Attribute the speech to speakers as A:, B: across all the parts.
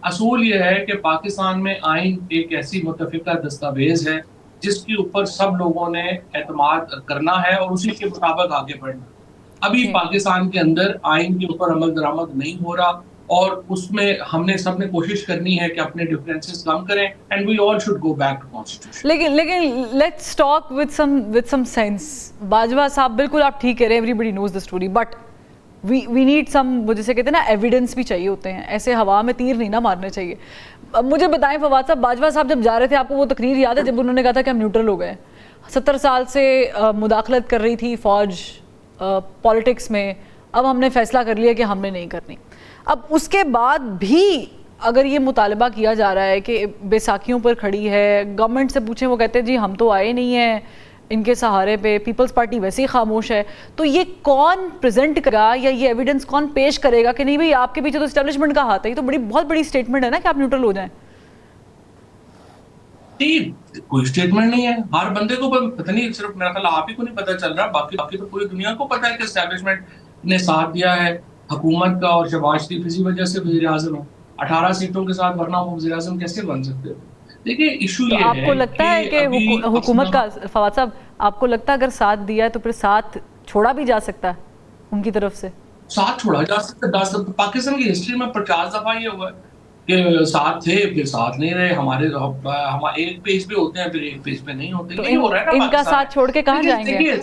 A: असूल ये है कि पाकिस्तान में आइन एक ऐसी मुतफ़िका दस्तावेज है जिसके ऊपर सब लोगों ने एतमाद करना है और उसी के मुताबिक आगे बढ़ना। अभी
B: जी।
A: पाकिस्तान के अंदर आइन के ऊपर अमल दरामद नहीं हो रहा और उसमें हमने सबने कोशिश करनी है कि अपने डिफरेंसेस कम करें and we all should go back to constitution.
B: लेकिन लेकिन let's talk with some sense. Bajwa साहब, बिल्कुल आप ठीक कह रहे हैं, everybody knows the story, but we need some, वो जैसे कहते हैं ना, एविडेंस भी चाहिए होते हैं, ऐसे हवा में तीर नहीं ना मारने चाहिए। अब मुझे बताएं फवाद साहब, बाजवा साहब जब जा रहे थे, आपको वो तकरीर याद है जब उन्होंने कहा था कि हम न्यूट्रल हो गए? 70 साल से मुदाखलत कर रही थी फौज पॉलिटिक्स में, अब हमने फैसला कर लिया कि हमने नहीं करनी। अब उसके बाद भी अगर ये मुतालबा किया जा रहा है कि बैसाखियों पर खड़ी है, गवर्नमेंट से पूछें वो कहते हैं जी हम तो आए नहीं हैं इनके सहारे पे, पीपल्स पार्टी वैसे ही खामोश है, तो ये कौन प्रेजेंट करेगा या ये एविडेंस कौन पेश करेगा कि नहीं भाई आपके पीछे तो एस्टेब्लिशमेंट का हाथ है? ये तो बहुत बड़ी स्टेटमेंट है ना कि आप न्यूट्रल हो जाएं।
A: नहीं, कोई स्टेटमेंट नहीं है। हर बंदे को पता नहीं, सिर्फ मेरा ख्याल आप ही को नहीं पता चल रहा, बाकी बाकी तो पूरी दुनिया को पता है कि एस्टेब्लिशमेंट ने साथ दिया है हुकूमत का और शहबाज शरीफ इसी वजह से वजीर आजम है 18 सीटों के साथ, वरना वो वजीर आजम कैसे बन सकते थे? देखिए इशू
B: तो
A: ये
B: आपको
A: है
B: लगता
A: कि
B: है कि
A: अभी
B: हुकूमत
A: अपना
B: का, फवाद साहब, आपको लगता है अगर साथ दिया है तो फिर साथ छोड़ा भी जा सकता है उनकी तरफ से?
A: साथ छोड़ा जा सकता है। पाकिस्तान की हिस्ट्री में 50 दफा ये हुआ है कि साथ थे फिर साथ नहीं रहे। हम एक पेज पे होते हैं फिर एक पेज पे नहीं होते,
B: तो
A: यही हो रहा है ना
B: इनका
A: पाकिस्तान में।
B: साथ छोड़ के कहाँ
A: लेकिन
B: जाएंगे?
A: देखिए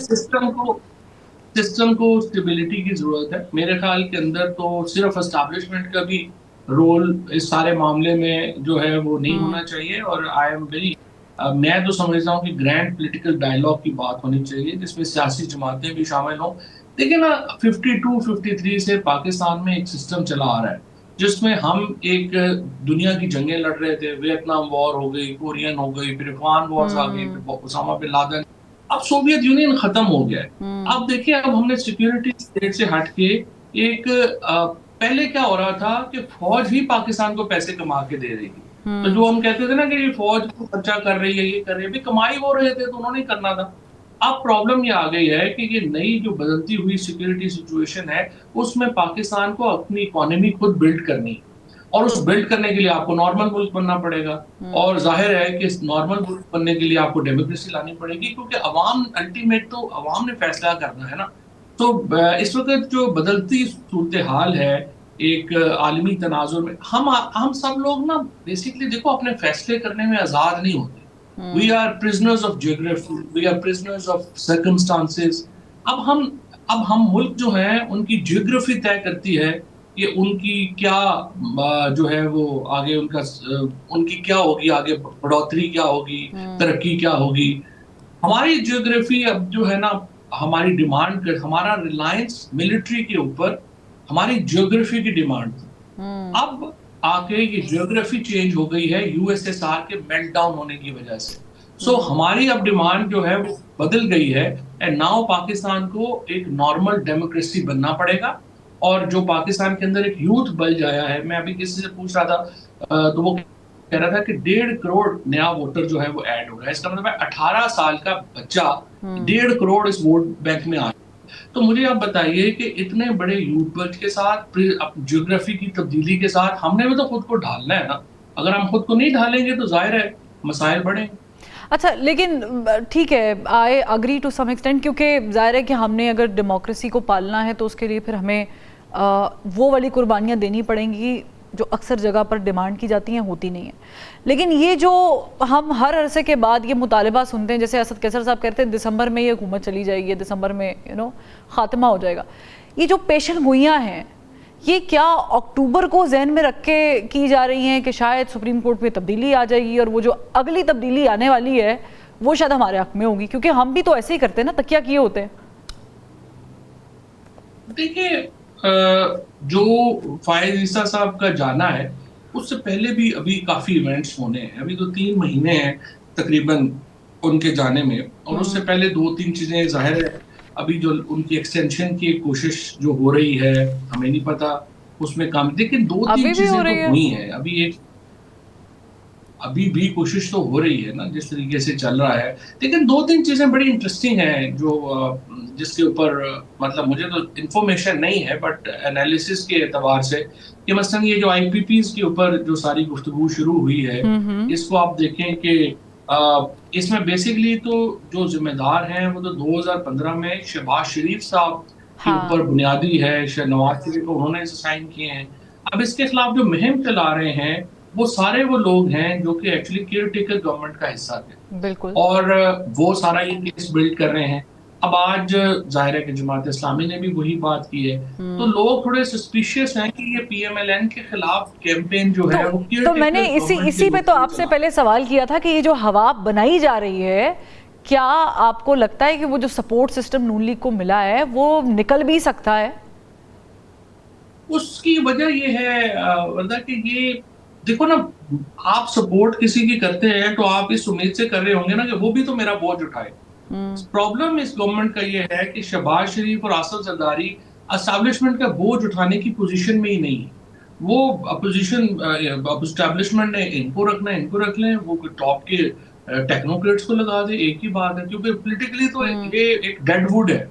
A: सिस्टम को स्टेबिलिटी की जरूरत है। मेरे ख्याल के अंदर तो सिर्फ एस्टैब्लिशमेंट का भी रोल इस सारे मामले में जो है वो नहीं
B: हम्म।
A: होना चाहिए। और आई एम वेरी मैं तो समझता हूँ कि ग्रैंड पॉलिटिकल डायलॉग की बात होनी चाहिए जिसमें सियासी जमातें भी शामिल हों। देखिए ना, 52-53 से पाकिस्तान में एक सिस्टम चला आ रहा है जिसमें हम एक दुनिया की जंगें लड़ रहे थे। वियतनाम वॉर हो गई, कोरियन हो गई, फिर अफगान वॉर्स आ गई,
B: हम्म।
A: फिर उसामा बिन लादेन, अब सोवियत यूनियन खत्म हो गया है।
B: हम्म।
A: अब देखिए, अब हमने सिक्योरिटी स्टेट से हट के एक पहले क्या हो रहा था कि फौज ही पाकिस्तान को पैसे कमा के दे रही थी। तो
B: हम्म।
A: जो हम कहते थे ना कि ये फौज को खर्चा कर रही है, ये कर रही है, भी कमाई वो रहे थे तो उन्होंने ही करना था। अब प्रॉब्लम ये आ गई है कि ये नई जो बदलती हुई सिक्योरिटी सिचुएशन है उसमें पाकिस्तान को अपनी इकोनॉमी खुद बिल्ड करनी है और उस बिल्ड करने के लिए आपको नॉर्मल मुल्क बनना पड़ेगा।
B: हम्म।
A: और जाहिर है कि इस नॉर्मल मुल्क बनने के लिए आपको डेमोक्रेसी लानी पड़ेगी क्योंकि अवाम अल्टीमेट तो अवाम ने फैसला करना है ना। तो इस वक्त जो बदलती सूरत हाल है एक आलमी तनाजुर में, हम सब लोग ना बेसिकली देखो अपने फैसले करने में आजाद नहीं होते। We
B: hmm.
A: Are prisoners of geography, we are prisoners of circumstances. अब हम अब हम मुल्क जो है उनकी जियोग्राफी तय करती है कि उनकी क्या जो है वो आगे उनकी क्या होगी, आगे बढ़ोतरी क्या होगी,
B: हम्म।
A: तरक्की क्या होगी। हमारी जियोग्राफी अब जो है ना, हमारी डिमांड कर, हमारा रिलायंस मिलिट्री के ऊपर हमारी जियोग्राफी की डिमांड थी।
B: हम्म।
A: अब आके ये जियोग्राफी चेंज हो गई है यूएसएसआर के मेल्टडाउन होने की वजह से। सो
B: हम्म।
A: हमारी अब डिमांड जो है वो बदल गई है एंड नाउ पाकिस्तान को एक नॉर्मल डेमोक्रेसी बनना पड़ेगा। और जो पाकिस्तान के अंदर एक यूथ बल्ज आया है, मैं अभी किसी से पूछ रहा था तो वो कह रहा था कि 1.5 करोड़ नया वोटर जो है वो ऐड हो रहा है। इसका मतलब है 18 साल का बच्चा
B: हम्म।
A: 1.5 करोड़ इस वोट बैंक में आ। तो मुझे आप बताइए कि इतने बड़े यूथ बल्ज के साथ ज्योग्राफी की तब्दीली के साथ हमने भी तो खुद को ढालना है ना। अगर हम खुद को नहीं ढालेंगे तो जाहिर है मसाइल बढ़ेंगे।
B: अच्छा, लेकिन ठीक है, I agree to some extent, क्योंकि जाहिर है कि हमने अगर डेमोक्रेसी को पालना है तो उसके लिए फिर हमें वो वाली कुर्बानियाँ देनी पड़ेंगी जो अक्सर जगह पर डिमांड की जाती हैं, होती नहीं है। लेकिन ये जो हम हर अरसे के बाद ये मुतालबा सुनते हैं, जैसे असद कैसर साहब कहते हैं दिसंबर में ये हुकूमत चली जाएगी, दिसंबर में ख़ात्मा हो जाएगा, ये जो पेशन गोइयाँ हैं ये क्या अक्टूबर को जहन में रख के की जा रही हैं कि शायद सुप्रीम कोर्ट में तब्दीली आ जाएगी और वो जो अगली तब्दीली आने वाली है वो शायद हमारे हक में होगी? क्योंकि हम भी तो ऐसे ही करते हैं ना, तकिया किए होते हैं।
A: देखिए जो फायद ईसा साहब का जाना है उससे पहले भी अभी काफी इवेंट्स होने हैं। अभी तो 3 महीने हैं तकरीबन उनके जाने में, और उससे
B: हम्म।
A: पहले 2-3 चीजें जाहिर है। अभी जो उनकी एक्सटेंशन की कोशिश जो हो रही है, हमें नहीं पता उसमें काम, लेकिन दो तीन
B: अभी भी हो
A: चीजें तो
B: रही है।
A: हुई हैं अभी। एक अभी भी कोशिश तो हो रही है ना जिस तरीके से चल रहा है। लेकिन 2-3 चीज़ें बड़ी इंटरेस्टिंग हैं जो जिसके ऊपर मतलब मुझे तो इन्फॉर्मेशन नहीं है बट एनालिसिस के एतबार से कि मसलन ये जो आईपीपीज़ के ऊपर जो सारी गुफ्तगू शुरू हुई है, इसको आप देखें कि इसमें बेसिकली तो जो ज़िम्मेदार हैं वो तो 2015 में शहबाज शरीफ साहब के ऊपर
B: हाँ
A: बुनियादी है, नवाज शरीफ को उन्होंने साइन किए हैं। अब इसके खिलाफ जो मुहिम चला रहे हैं, वो सारे वो लोग हैं जो कि एक्चुअली केयर टेकर गवर्नमेंट का हिस्सा थे
B: बिल्कुल।
A: और वो सारा ये केस बिल्ड कर रहे हैं। अब आज ज़ाहिर है कि जमात इस्लामी ने भी वही बात की है। तो लोग थोड़े सस्पिशियस हैं कि ये पीएमएलएन के खिलाफ कैंपेन जो है वो केयर
B: तो
A: टेकर
B: मैंने
A: गवर्नमेंट
B: इसी
A: के
B: पे तो
A: रूप में
B: आपसे
A: चला।
B: पहले सवाल किया था कि ये जो हवा बनाई जा रही है, क्या आपको लगता है कि वो जो सपोर्ट सिस्टम नून लीग को मिला है वो निकल भी सकता है?
A: उसकी वजह ये है वरना कि ये देखो ना, आप सपोर्ट किसी की करते हैं तो आप इस उम्मीद से कर रहे होंगे ना कि वो भी तो मेरा बोझ उठाए। प्रॉब्लम इस गवर्नमेंट का ये है कि शहबाज शरीफ और आसिफ जरदारी एस्टैब्लिशमेंट का बोझ उठाने की पोजीशन में ही नहीं है। वो अपोजिशन एस्टैब्लिशमेंट ने इनको रखना है, इनको रख लें, वो टॉप के टेक्नोक्रेट्स को लगा दे, एक ही बात है क्योंकि पॉलिटिकली तो ये एक डेड वुड है।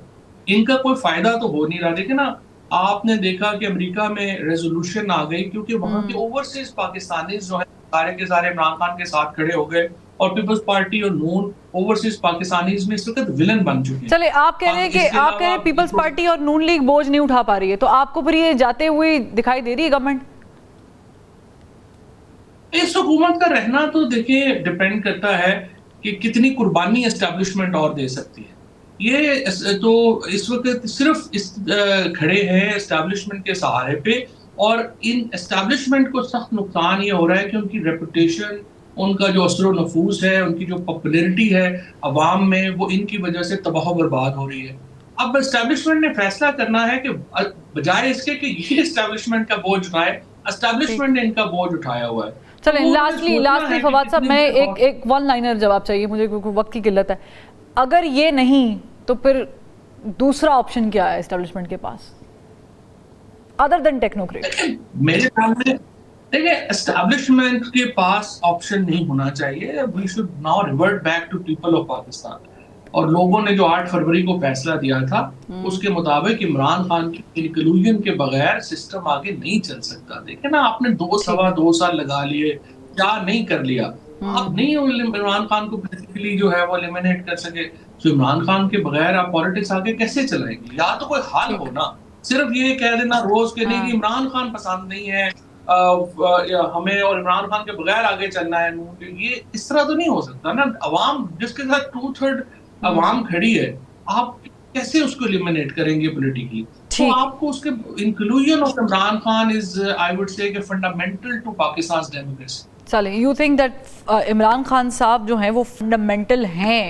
A: इनका कोई फायदा तो हो नहीं रहा। देखिए ना, आपने देखा कि अमेरिका में रेजोल्यूशन आ गई क्योंकि वहां के ओवरसीज पाकिस्तानी जो है सारे के सारे इमरान खान के साथ खड़े हो गए और पीपल्स पार्टी और नून ओवरसीज पाकिस्तानीज में इस वक्त विलन बन चुके हैं।
B: चले, आप कह रहे हैं कि आप कह रहे हैं पीपल्स पार्टी और नून लीग बोझ नहीं उठा पा रही है, तो आपको फिर ये जाते हुए दिखाई दे रही है गवर्नमेंट?
A: इस हुकूमत का रहना तो देखिए डिपेंड करता है कि कितनी कुर्बानी एस्टैब्लिशमेंट और दे सकती है। ये तो इस वक्त सिर्फ खड़े हैं एस्टैब्लिशमेंट के सहारे पे और इन एस्टैब्लिशमेंट को सख्त नुकसान ये हो रहा है कि उनकी रेपुटेशन, उनका जो असर नफूस है, उनकी जो पॉपुलैरिटी है अवाम में, वो इनकी वजह से तबाह बर्बाद हो रही है। अब एस्टैब्लिशमेंट ने फैसला करना है कि बजाय इसके कि ये एस्टैब्लिशमेंट का बोझ उठाए, एस्टैब्लिशमेंट ने इनका बोझ उठाया हुआ है।
B: चलें,
A: तो
B: लास्टली फवाद साहब, मैं एक वन लाइनर जवाब चाहिए मुझे क्योंकि वक्त की किल्लत है। अगर ये नहीं तो फिर दूसरा ऑप्शन क्या है एस्टैब्लिशमेंट के पास अदर देन टेक्नोक्रेट?
A: मेरे सामने देखिए, एस्टैब्लिशमेंट के पास ऑप्शन नहीं होना चाहिए। We should now revert back to people of Pakistan. और लोगों ने जो 8 फरवरी को फैसला दिया था उसके मुताबिक इमरान खान की इंक्लूजन के बगैर सिस्टम आगे नहीं चल सकता। देखिए ना, आपने 2 साल लगा लिए, क्या नहीं कर लिया। आप नहीं इमरान खान को बेसिकली जो है वो एलिमिनेट कर सके, तो इमरान खान के बगैर आप पॉलिटिक्स आगे कैसे चलाएंगे? या तो कोई हाल हो ना, सिर्फ ये कह देना रोज के नहीं कि इमरान खान पसंद नहीं है हमें और इमरान खान के बगैर आगे चलना है। ये इस तरह तो नहीं हो सकता ना। अवाम जिसके साथ 2/3 अवाम खड़ी है, आप कैसे उसको एलिमिनेट करेंगे पॉलिटिकली? तो आपको उसके inclusion of Imran Khan is I would say fundamental to Pakistan democracy.
B: चलें, you think that Imran Khan साहब जो हैं वो फंडामेंटल हैं